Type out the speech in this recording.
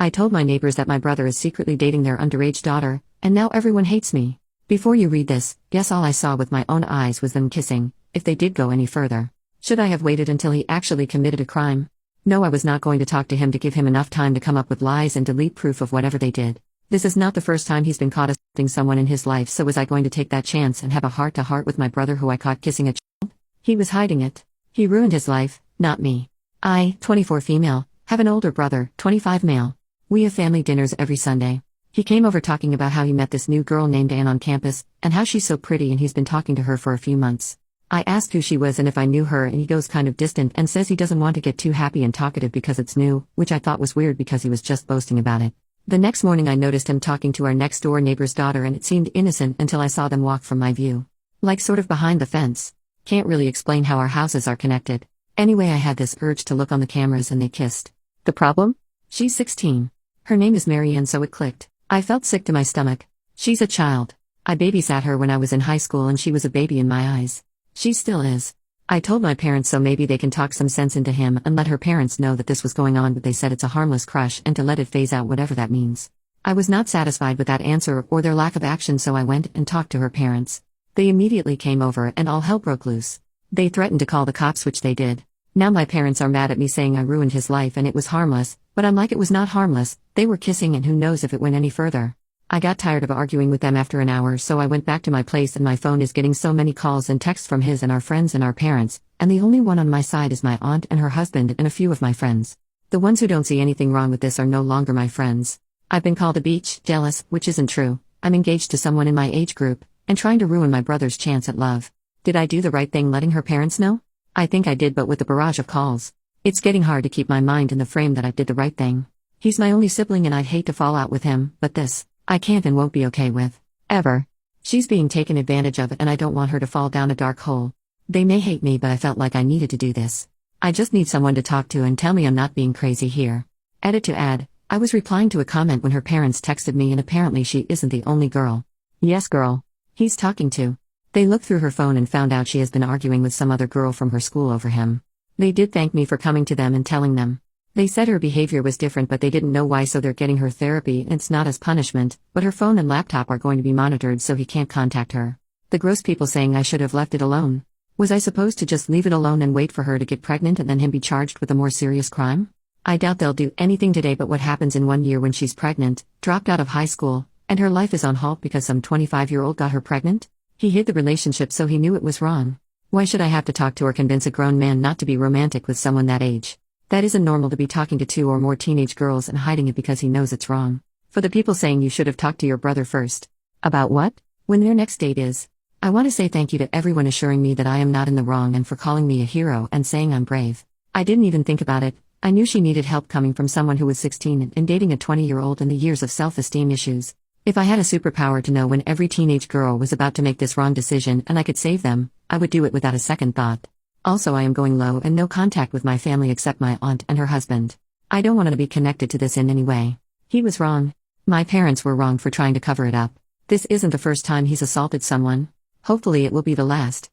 I told my neighbors that my brother is secretly dating their underage daughter, and now everyone hates me. Before you read this, guess all I saw with my own eyes was them kissing, if they did go any further. Should I have waited until he actually committed a crime? No, I was not going to talk to him to give him enough time to come up with lies and delete proof of whatever they did. This is not the first time he's been caught assaulting someone in his life, so was I going to take that chance and have a heart-to-heart with my brother who I caught kissing a child? He was hiding it. He ruined his life, not me. I, 24 female, have an older brother, 25 male. We have family dinners every Sunday. He came over talking about how he met this new girl named Anne on campus, and how she's so pretty and he's been talking to her for a few months. I asked who she was and if I knew her, and he goes kind of distant and says he doesn't want to get too happy and talkative because it's new, which I thought was weird because he was just boasting about it. The next morning I noticed him talking to our next door neighbor's daughter, and it seemed innocent until I saw them walk from my view. Like sort of behind the fence. Can't really explain how our houses are connected. Anyway, I had this urge to look on the cameras and they kissed. The problem? She's 16. Her name is Marianne, so it clicked. I felt sick to my stomach. She's a child. I babysat her when I was in high school and she was a baby in my eyes. She still is. I told my parents so maybe they can talk some sense into him and let her parents know that this was going on, but they said it's a harmless crush and to let it phase out, whatever that means. I was not satisfied with that answer or their lack of action, so I went and talked to her parents. They immediately came over and all hell broke loose. They threatened to call the cops, which they did. Now my parents are mad at me saying I ruined his life and it was harmless, but I'm like, it was not harmless. They were kissing and who knows if it went any further. I got tired of arguing with them after an hour, so I went back to my place and my phone is getting so many calls and texts from his and our friends and our parents, and the only one on my side is my aunt and her husband and a few of my friends. The ones who don't see anything wrong with this are no longer my friends. I've been called a bitch, jealous, which isn't true. I'm engaged to someone in my age group, and trying to ruin my brother's chance at love. Did I do the right thing letting her parents know? I think I did, but with the barrage of calls, it's getting hard to keep my mind in the frame that I did the right thing. He's my only sibling and I'd hate to fall out with him, but this, I can't and won't be okay with. Ever. She's being taken advantage of and I don't want her to fall down a dark hole. They may hate me, but I felt like I needed to do this. I just need someone to talk to and tell me I'm not being crazy here. Edit to add, I was replying to a comment when her parents texted me, and apparently she isn't the only girl. Yes, girl. He's talking to. They looked through her phone and found out she has been arguing with some other girl from her school over him. They did thank me for coming to them and telling them. They said her behavior was different, but they didn't know why, so they're getting her therapy and it's not as punishment, but her phone and laptop are going to be monitored so he can't contact her. The gross people saying I should have left it alone. Was I supposed to just leave it alone and wait for her to get pregnant and then him be charged with a more serious crime? I doubt they'll do anything today, but what happens in 1 year when she's pregnant, dropped out of high school, and her life is on halt because some 25-year-old got her pregnant? He hid the relationship so he knew it was wrong. Why should I have to talk to or convince a grown man not to be romantic with someone that age? That isn't normal to be talking to 2 or more teenage girls and hiding it because he knows it's wrong. For the people saying you should have talked to your brother first. About what? When their next date is. I want to say thank you to everyone assuring me that I am not in the wrong and for calling me a hero and saying I'm brave. I didn't even think about it. I knew she needed help coming from someone who was 16 and dating a 20-year-old and the years of self-esteem issues. If I had a superpower to know when every teenage girl was about to make this wrong decision and I could save them, I would do it without a second thought. Also, I am going low and no contact with my family except my aunt and her husband. I don't want to be connected to this in any way. He was wrong. My parents were wrong for trying to cover it up. This isn't the first time he's assaulted someone. Hopefully it will be the last.